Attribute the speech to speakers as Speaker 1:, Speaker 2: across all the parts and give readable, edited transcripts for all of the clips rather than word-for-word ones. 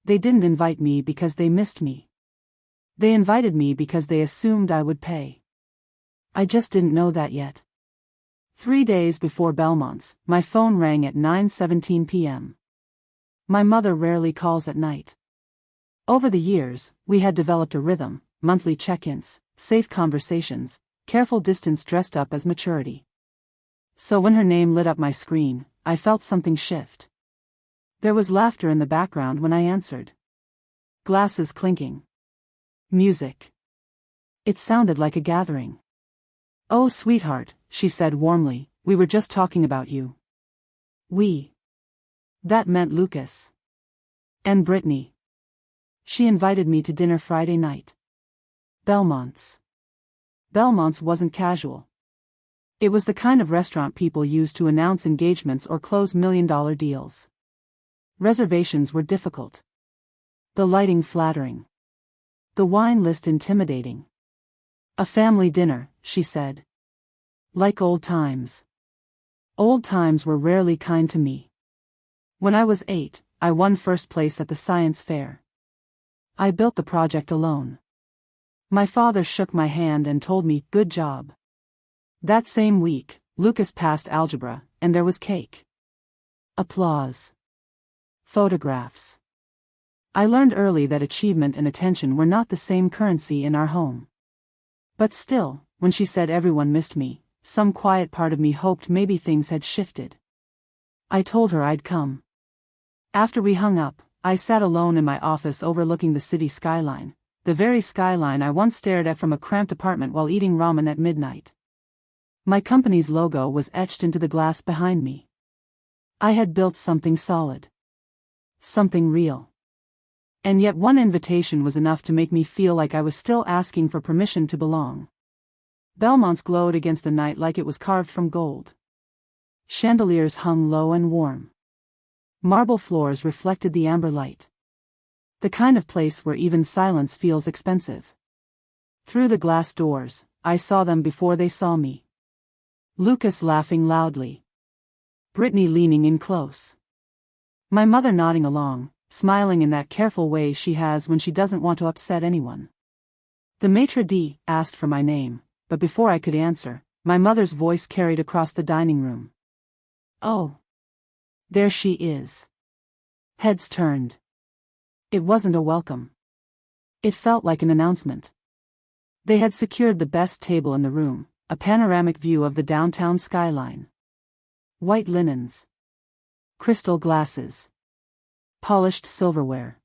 Speaker 1: They didn't invite me because they missed me. They invited me because they assumed I would pay. I just didn't know that yet. 3 days before Belmont's, my phone rang at 9:17 p.m. My mother rarely calls at night. Over the years, we had developed a rhythm, monthly check-ins, safe conversations, careful distance dressed up as maturity. So when her name lit up my screen, I felt something shift. There was laughter in the background when I answered. Glasses clinking. Music. It sounded like a gathering. "Oh, sweetheart," she said warmly, "we were just talking about you." We. That meant Lucas. And Brittany. She invited me to dinner Friday night. Belmont's. Belmont's wasn't casual. It was the kind of restaurant people use to announce engagements or close million-dollar deals. Reservations were difficult. The lighting flattering. The wine list intimidating. "A family dinner," she said. "Like old times." Old times were rarely kind to me. When I was 8, I won first place at the science fair. I built the project alone. My father shook my hand and told me, "Good job." That same week, Lucas passed algebra, and there was cake. Applause. Photographs. I learned early that achievement and attention were not the same currency in our home. But still, when she said everyone missed me, some quiet part of me hoped maybe things had shifted. I told her I'd come. After we hung up, I sat alone in my office overlooking the city skyline, the very skyline I once stared at from a cramped apartment while eating ramen at midnight. My company's logo was etched into the glass behind me. I had built something solid. Something real. And yet one invitation was enough to make me feel like I was still asking for permission to belong. Belmont's glowed against the night like it was carved from gold. Chandeliers hung low and warm. Marble floors reflected the amber light. The kind of place where even silence feels expensive. Through the glass doors, I saw them before they saw me. Lucas laughing loudly. Brittany leaning in close. My mother nodding along, smiling in that careful way she has when she doesn't want to upset anyone. The maitre d' asked for my name, but before I could answer, my mother's voice carried across the dining room. "Oh. There she is." Heads turned. It wasn't a welcome. It felt like an announcement. They had secured the best table in the room, a panoramic view of the downtown skyline. White linens. Crystal glasses. Polished silverware.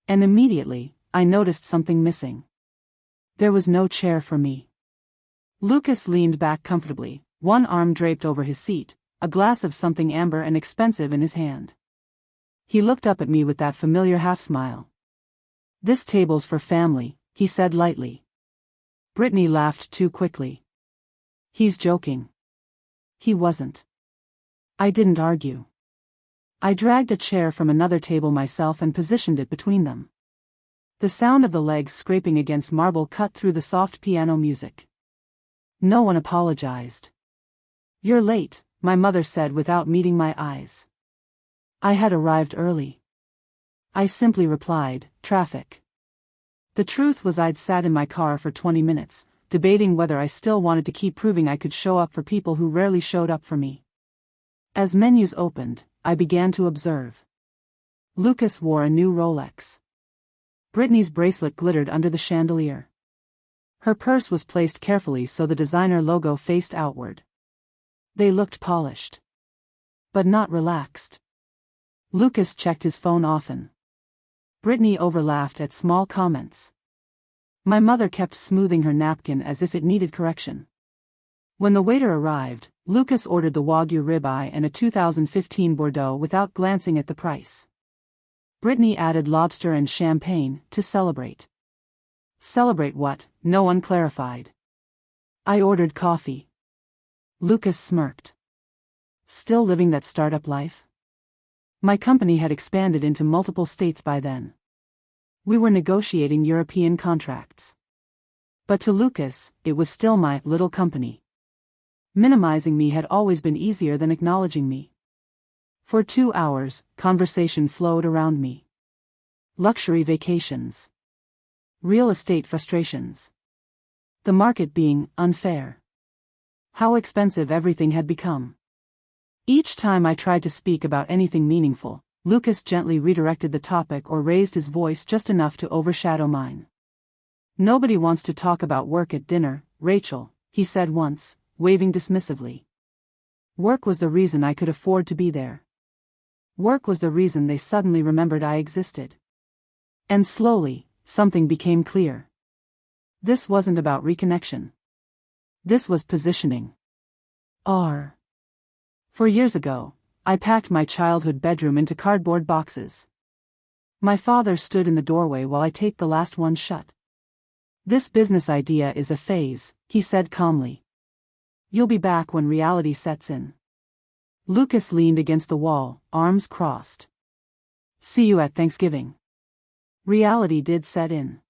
Speaker 1: And immediately, I noticed something missing. There was no chair for me. Lucas leaned back comfortably, one arm draped over his seat, a glass of something amber and expensive in his hand. He looked up at me with that familiar half-smile. "This table's for family," he said lightly. Brittany laughed too quickly. "He's joking." He wasn't. I didn't argue. I dragged a chair from another table myself and positioned it between them. The sound of the legs scraping against marble cut through the soft piano music. No one apologized. "You're late," my mother said without meeting my eyes. I had arrived early. I simply replied, "Traffic." The truth was I'd sat in my car for 20 minutes, debating whether I still wanted to keep proving I could show up for people who rarely showed up for me. As menus opened, I began to observe. Lucas wore a new Rolex. Brittany's bracelet glittered under the chandelier. Her purse was placed carefully so the designer logo faced outward. They looked polished. But not relaxed. Lucas checked his phone often. Brittany overlaughed at small comments. My mother kept smoothing her napkin as if it needed correction. When the waiter arrived, Lucas ordered the Wagyu ribeye and a 2015 Bordeaux without glancing at the price. Brittany added lobster and champagne to celebrate. Celebrate what? No one clarified. I ordered coffee. Lucas smirked. Still living that startup life? My company had expanded into multiple states by then. We were negotiating European contracts. But to Lucas, it was still my little company. Minimizing me had always been easier than acknowledging me. For 2 hours, conversation flowed around me. Luxury vacations. Real estate frustrations. The market being unfair. How expensive everything had become. Each time I tried to speak about anything meaningful, Lucas gently redirected the topic or raised his voice just enough to overshadow mine. "Nobody wants to talk about work at dinner, Rachel," he said once, waving dismissively. Work was the reason I could afford to be there. Work was the reason they suddenly remembered I existed. And slowly, something became clear. This wasn't about reconnection. This was positioning. For years ago, I packed my childhood bedroom into cardboard boxes. My father stood in the doorway while I taped the last one shut. "This business idea is a phase," he said calmly. "You'll be back when reality sets in." Lucas leaned against the wall, arms crossed. "See you at Thanksgiving." Reality did set in.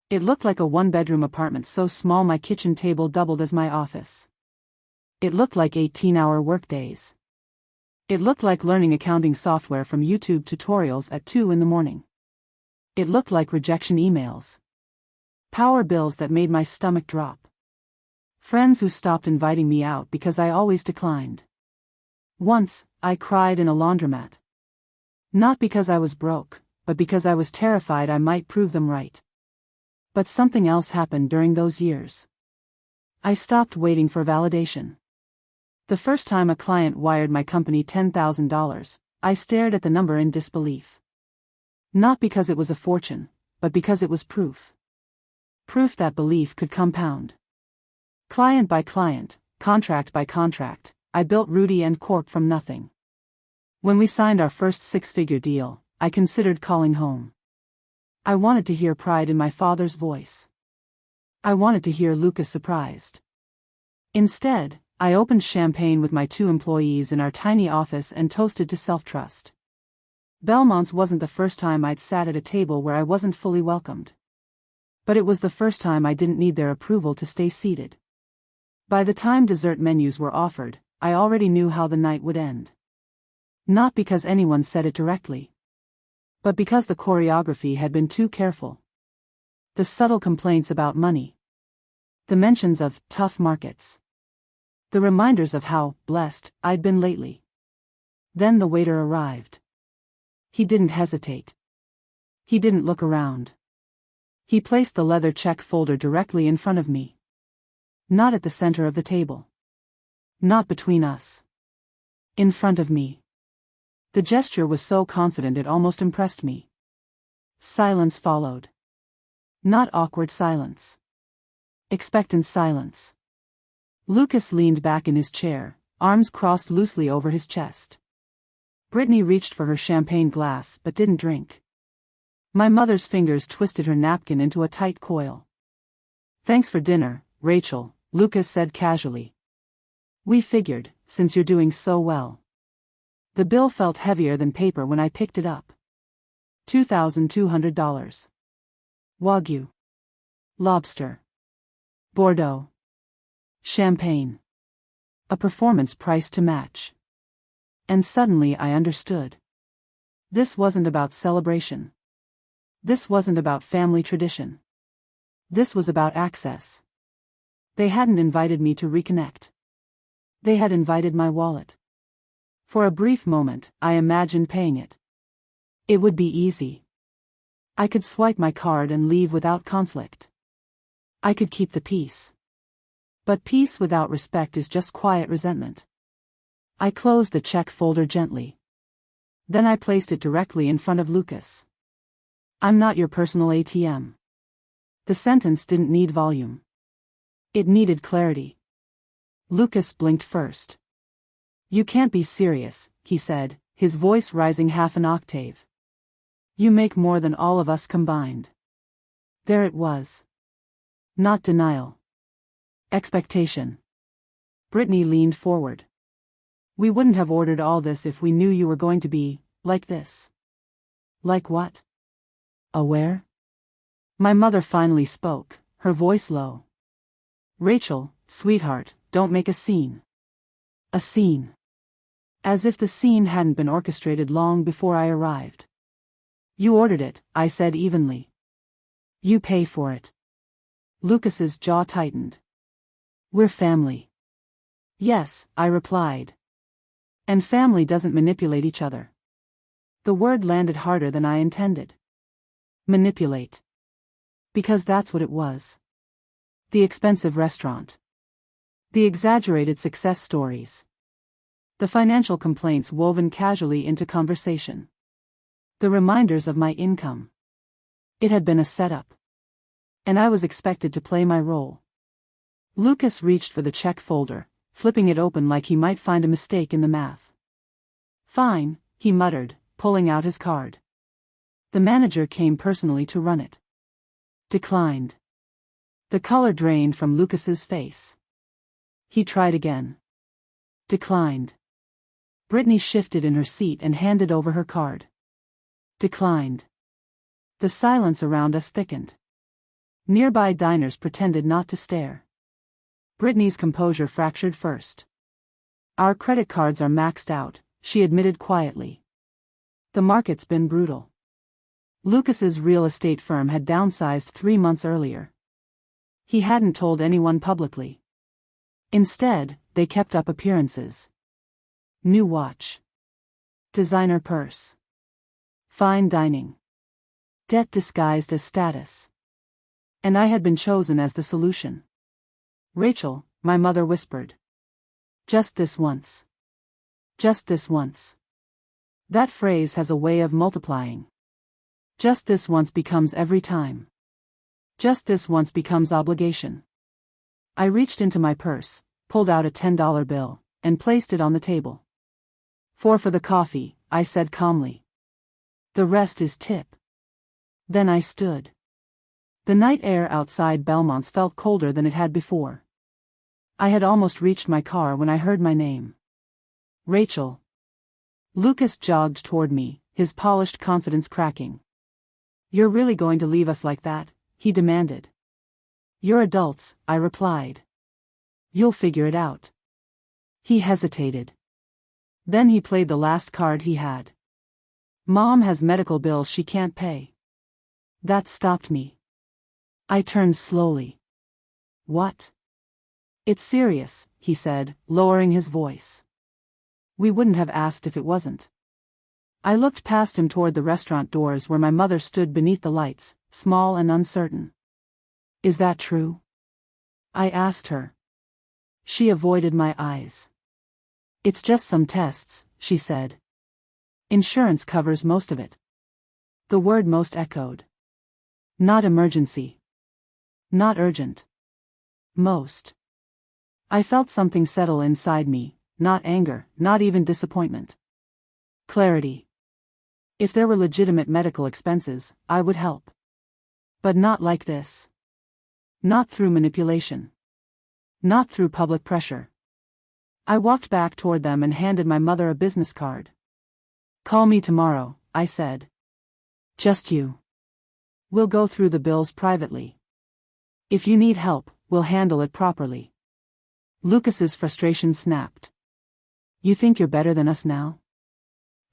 Speaker 1: It looked like a one-bedroom apartment so small my kitchen table doubled as my office. It looked like 18-hour workdays. It looked like learning accounting software from YouTube tutorials at 2 in the morning. It looked like rejection emails. Power bills that made my stomach drop. Friends who stopped inviting me out because I always declined. Once, I cried in a laundromat. Not because I was broke, but because I was terrified I might prove them right. But something else happened during those years. I stopped waiting for validation. The first time a client wired my company $10,000, I stared at the number in disbelief. Not because it was a fortune, but because it was proof. Proof that belief could compound. Client by client, contract by contract, I built Rudy & Corp from nothing. When we signed our first six-figure deal, I considered calling home. I wanted to hear pride in my father's voice. I wanted to hear Lucas surprised. Instead, I opened champagne with my 2 employees in our tiny office and toasted to self-trust. Belmont's wasn't the first time I'd sat at a table where I wasn't fully welcomed. But it was the first time I didn't need their approval to stay seated. By the time dessert menus were offered, I already knew how the night would end. Not because anyone said it directly, but because the choreography had been too careful. The subtle complaints about money. The mentions of tough markets. The reminders of how blessed I'd been lately. Then the waiter arrived. He didn't hesitate. He didn't look around. He placed the leather check folder directly in front of me. Not at the center of the table. Not between us. In front of me. The gesture was so confident it almost impressed me. Silence followed. Not awkward silence. Expectant silence. Lucas leaned back in his chair, arms crossed loosely over his chest. Brittany reached for her champagne glass but didn't drink. My mother's fingers twisted her napkin into a tight coil. "Thanks for dinner, Rachel," Lucas said casually. "We figured, since you're doing so well." The bill felt heavier than paper when I picked it up. $2,200. Wagyu. Lobster. Bordeaux. Champagne. A performance price to match. And suddenly I understood. This wasn't about celebration. This wasn't about family tradition. This was about access. They hadn't invited me to reconnect. They had invited my wallet. For a brief moment, I imagined paying it. It would be easy. I could swipe my card and leave without conflict. I could keep the peace. But peace without respect is just quiet resentment. I closed the check folder gently. Then I placed it directly in front of Lucas. "I'm not your personal ATM." The sentence didn't need volume. It needed clarity. Lucas blinked first. "You can't be serious," he said, his voice rising half an octave. "You make more than all of us combined." There it was. Not denial. Expectation. Brittany leaned forward. "We wouldn't have ordered all this if we knew you were going to be like this." "Like what?" "Aware?" My mother finally spoke, her voice low. "Rachel, sweetheart, don't make a scene." A scene. As if the scene hadn't been orchestrated long before I arrived. You ordered it, I said evenly. You pay for it. Lucas's jaw tightened. We're family. Yes, I replied. And family doesn't manipulate each other. The word landed harder than I intended. Manipulate. Because that's what it was. The expensive restaurant. The exaggerated success stories. The financial complaints woven casually into conversation. The reminders of my income. It had been a setup. And I was expected to play my role. Lucas reached for the check folder, flipping it open like he might find a mistake in the math. Fine, he muttered, pulling out his card. The manager came personally to run it. Declined. The color drained from Lucas's face. He tried again. Declined. Brittany shifted in her seat and handed over her card. Declined. The silence around us thickened. Nearby diners pretended not to stare. Brittany's composure fractured first. Our credit cards are maxed out, she admitted quietly. The market's been brutal. Lucas's real estate firm had downsized 3 months earlier. He hadn't told anyone publicly. Instead, they kept up appearances. New watch. Designer purse. Fine dining. Debt disguised as status. And I had been chosen as the solution. Rachel, my mother whispered. Just this once. Just this once. That phrase has a way of multiplying. Just this once becomes every time. Just this once becomes obligation. I reached into my purse, pulled out a $10 bill, and placed it on the table. 4 for the coffee, I said calmly. The rest is tip. Then I stood. The night air outside Belmont's felt colder than it had before. I had almost reached my car when I heard my name. Rachel. Lucas jogged toward me, his polished confidence cracking. You're really going to leave us like that? He demanded. You're adults, I replied. You'll figure it out. He hesitated. Then he played the last card he had. Mom has medical bills she can't pay. That stopped me. I turned slowly. What? It's serious, he said, lowering his voice. We wouldn't have asked if it wasn't. I looked past him toward the restaurant doors where my mother stood beneath the lights, small and uncertain. Is that true? I asked her. She avoided my eyes. It's just some tests, she said. Insurance covers most of it. The word most echoed. Not emergency. Not urgent. Most. I felt something settle inside me, not anger, not even disappointment. Clarity. If there were legitimate medical expenses, I would help. But not like this. Not through manipulation. Not through public pressure. I walked back toward them and handed my mother a business card. Call me tomorrow, I said. Just you. We'll go through the bills privately. If you need help, we'll handle it properly. Lucas's frustration snapped. You think you're better than us now?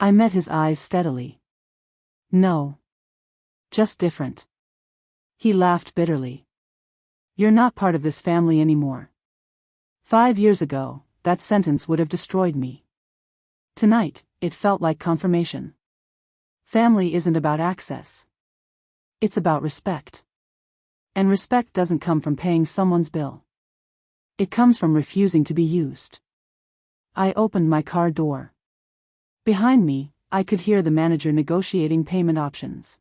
Speaker 1: I met his eyes steadily. No. Just different. He laughed bitterly. You're not part of this family anymore. 5 years ago, that sentence would have destroyed me. Tonight, it felt like confirmation. Family isn't about access. It's about respect. And respect doesn't come from paying someone's bill. It comes from refusing to be used. I opened my car door. Behind me, I could hear the manager negotiating payment options.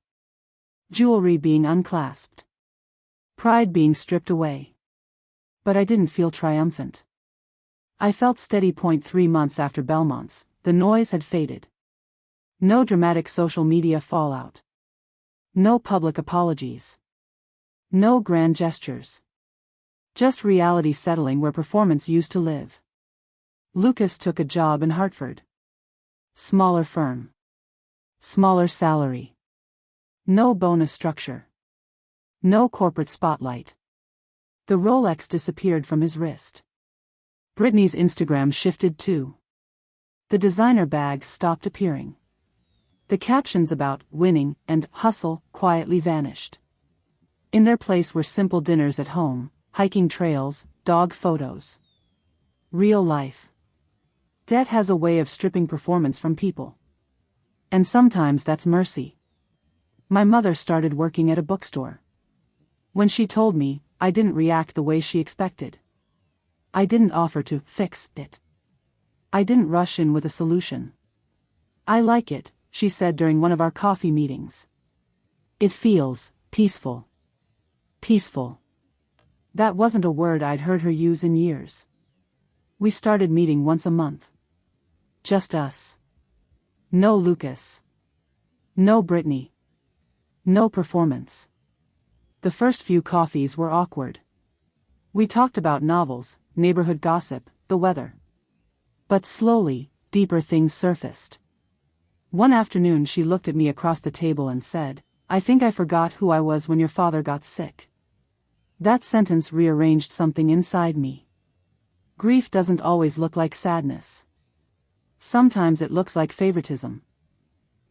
Speaker 1: Jewelry being unclasped. Pride being stripped away. But I didn't feel triumphant. I felt steady. 3 months after Belmont's, the noise had faded. No dramatic social media fallout. No public apologies. No grand gestures. Just reality settling where performance used to live. Lucas took a job in Hartford. Smaller firm. Smaller salary. No bonus structure. No corporate spotlight. The Rolex disappeared from his wrist. Brittany's Instagram shifted too. The designer bags stopped appearing. The captions about winning and hustle quietly vanished. In their place were simple dinners at home, hiking trails, dog photos. Real life. Debt has a way of stripping performance from people. And sometimes that's mercy. My mother started working at a bookstore. When she told me, I didn't react the way she expected. I didn't offer to fix it. I didn't rush in with a solution. I like it, she said during one of our coffee meetings. It feels peaceful. Peaceful. That wasn't a word I'd heard her use in years. We started meeting once a month. Just us. No Lucas. No Brittany. No performance. The first few coffees were awkward. We talked about novels, neighborhood gossip, the weather. But slowly, deeper things surfaced. One afternoon she looked at me across the table and said, "I think I forgot who I was when your father got sick." That sentence rearranged something inside me. Grief doesn't always look like sadness. Sometimes it looks like favoritism.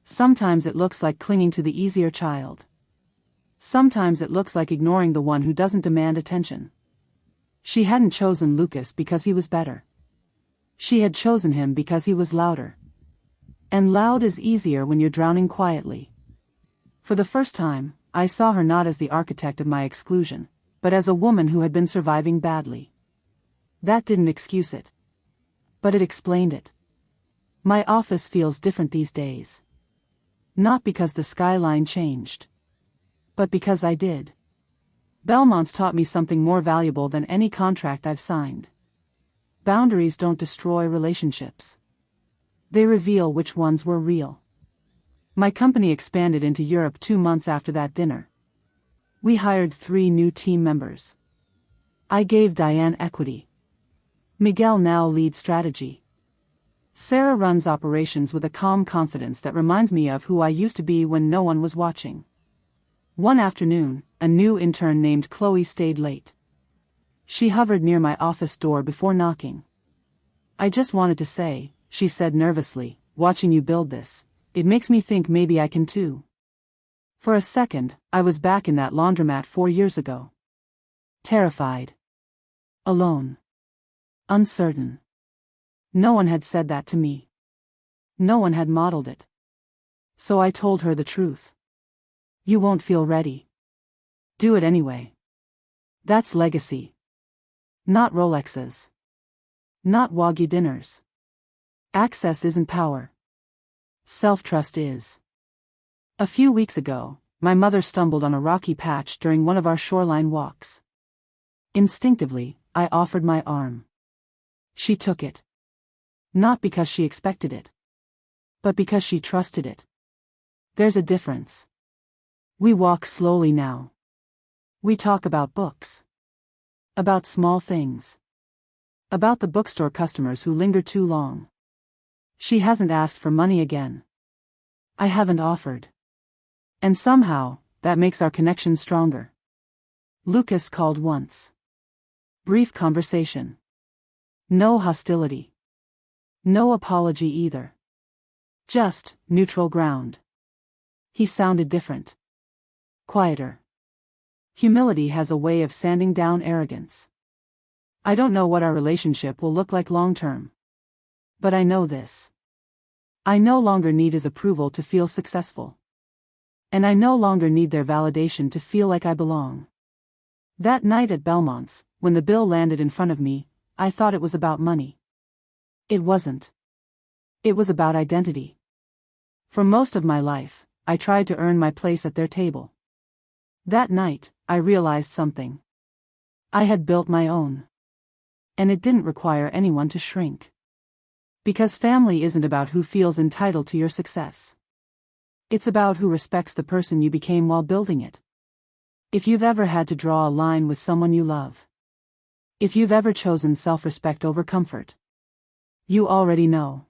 Speaker 1: Sometimes it looks like clinging to the easier child. Sometimes it looks like ignoring the one who doesn't demand attention. She hadn't chosen Lucas because he was better. She had chosen him because he was louder. And loud is easier when you're drowning quietly. For the first time, I saw her not as the architect of my exclusion, but as a woman who had been surviving badly. That didn't excuse it. But it explained it. My office feels different these days. Not because the skyline changed. But because I did. Belmont's taught me something more valuable than any contract I've signed. Boundaries don't destroy relationships. They reveal which ones were real. My company expanded into Europe 2 months after that dinner. We hired 3 new team members. I gave Diane equity. Miguel now leads strategy. Sarah runs operations with a calm confidence that reminds me of who I used to be when no one was watching. One afternoon, a new intern named Chloe stayed late. She hovered near my office door before knocking. "I just wanted to say," she said nervously, "watching you build this, it makes me think maybe I can too." For a second, I was back in that laundromat 4 years ago. Terrified. Alone. Uncertain. No one had said that to me. No one had modeled it. So I told her the truth. "You won't feel ready. Do it anyway. That's legacy. Not Rolexes. Not Wagyu dinners. Access isn't power. Self-trust is." A few weeks ago, my mother stumbled on a rocky patch during one of our shoreline walks. Instinctively, I offered my arm. She took it. Not because she expected it. But because she trusted it. There's a difference. We walk slowly now. We talk about books. About small things. About the bookstore customers who linger too long. She hasn't asked for money again. I haven't offered. And somehow, that makes our connection stronger. Lucas called once. Brief conversation. No hostility. No apology either. Just neutral ground. He sounded different. Quieter. Humility has a way of sanding down arrogance. I don't know what our relationship will look like long term. But I know this. I no longer need his approval to feel successful. And I no longer need their validation to feel like I belong. That night at Belmont's, when the bill landed in front of me, I thought it was about money. It wasn't. It was about identity. For most of my life, I tried to earn my place at their table. That night, I realized something. I had built my own. And it didn't require anyone to shrink. Because family isn't about who feels entitled to your success. It's about who respects the person you became while building it. If you've ever had to draw a line with someone you love. If you've ever chosen self-respect over comfort. You already know.